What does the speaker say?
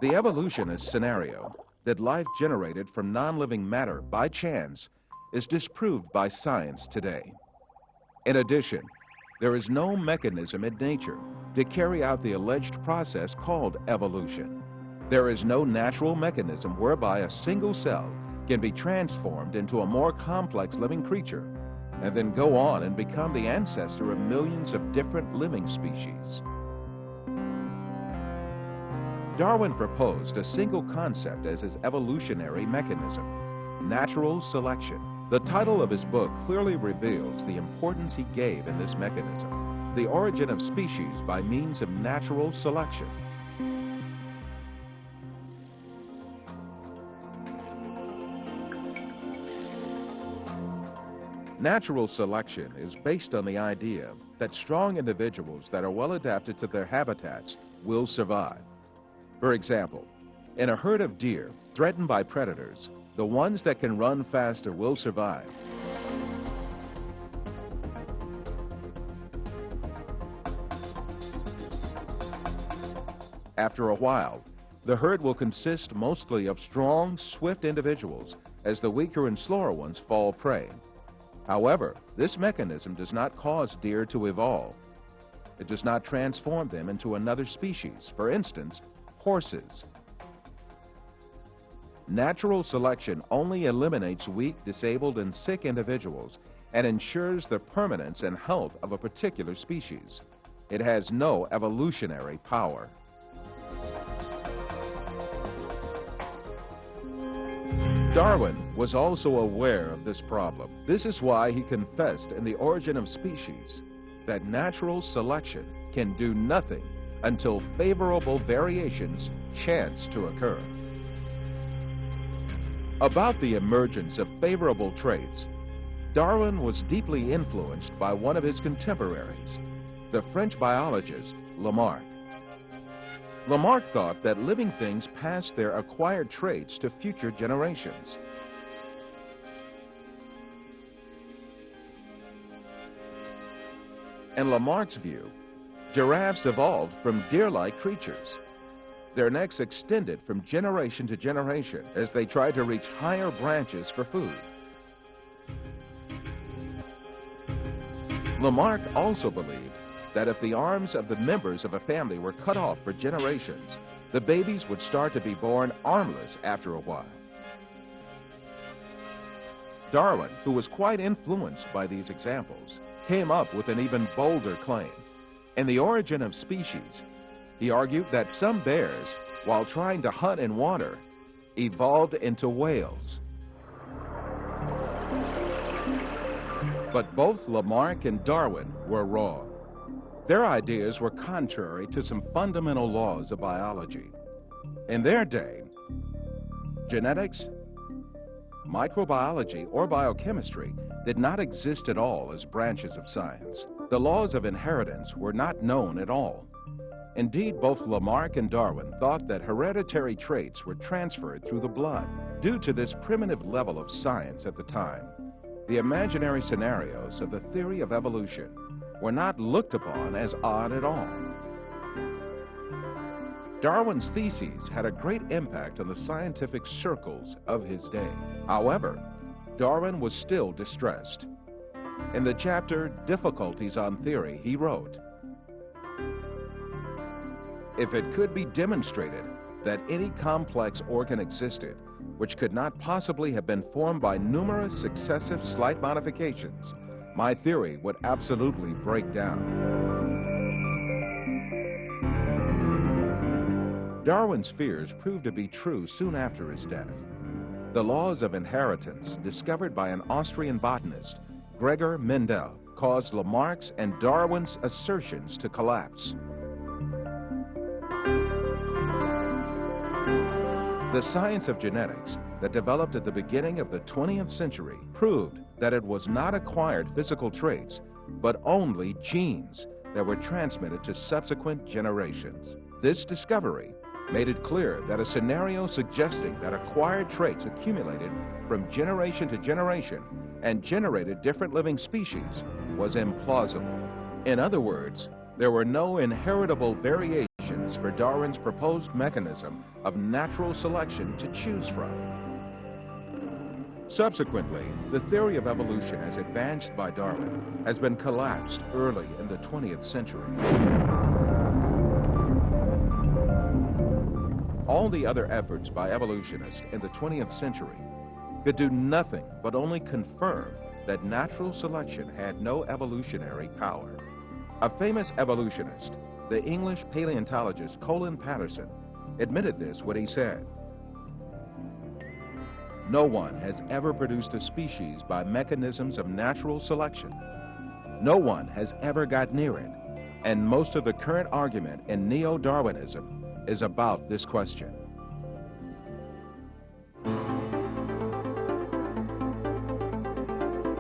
The evolutionist scenario that life generated from non-living matter by chance is disproved by science today. In addition, there is no mechanism in nature to carry out the alleged process called evolution. There is no natural mechanism whereby a single cell can be transformed into a more complex living creature and then go on and become the ancestor of millions of different living species. Darwin proposed a single concept as his evolutionary mechanism: natural selection. The title of his book clearly reveals the importance he gave in this mechanism: the origin of species by means of natural selection. Natural selection is based on the idea that strong individuals that are well adapted to their habitats will survive. For example, in a herd of deer threatened by predators, the ones that can run faster will survive. After a while, the herd will consist mostly of strong, swift individuals as the weaker and slower ones fall prey. However, this mechanism does not cause deer to evolve. It does not transform them into another species, for instance, horses. Natural selection only eliminates weak, disabled, and sick individuals and ensures the permanence and health of a particular species. It has no evolutionary power. Darwin was also aware of this problem. This is why he confessed in The Origin of Species that natural selection can do nothing until favorable variations chance to occur. About the emergence of favorable traits, Darwin was deeply influenced by one of his contemporaries, the French biologist Lamarck. Lamarck thought that living things pass their acquired traits to future generations. In Lamarck's view, giraffes evolved from deer-like creatures. Their necks extended from generation to generation as they tried to reach higher branches for food. Lamarck also believed that if the arms of the members of a family were cut off for generations, the babies would start to be born armless after a while. Darwin, who was quite influenced by these examples, came up with an even bolder claim. In The Origin of Species, he argued that some bears, while trying to hunt in water, evolved into whales. But both Lamarck and Darwin were wrong. Their ideas were contrary to some fundamental laws of biology. In their day, genetics, microbiology, or biochemistry did not exist at all as branches of science. The laws of inheritance were not known at all. Indeed, both Lamarck and Darwin thought that hereditary traits were transferred through the blood. Due to this primitive level of science at the time, the imaginary scenarios of the theory of evolution were not looked upon as odd at all. Darwin's theses had a great impact on the scientific circles of his day. However, Darwin was still distressed. In the chapter Difficulties on Theory, he wrote, "If it could be demonstrated that any complex organ existed which could not possibly have been formed by numerous successive slight modifications, my theory would absolutely break down." Darwin's fears proved to be true soon after his death. The laws of inheritance, discovered by an Austrian botanist, Gregor Mendel, caused Lamarck's and Darwin's assertions to collapse. The science of genetics that developed at the beginning of the 20th century proved that it was not acquired physical traits, but only genes that were transmitted to subsequent generations. This discovery made it clear that a scenario suggesting that acquired traits accumulated from generation to generation and generated different living species was implausible. In other words, there were no inheritable variations for Darwin's proposed mechanism of natural selection to choose from. Subsequently, the theory of evolution as advanced by Darwin has been collapsed early in the 20th century. All the other efforts by evolutionists in the 20th century could do nothing but only confirm that natural selection had no evolutionary power. A famous evolutionist, the English paleontologist Colin Patterson, admitted this when he said, "No one has ever produced a species by mechanisms of natural selection. No one has ever got near it, and most of the current argument in neo-Darwinism is about this question."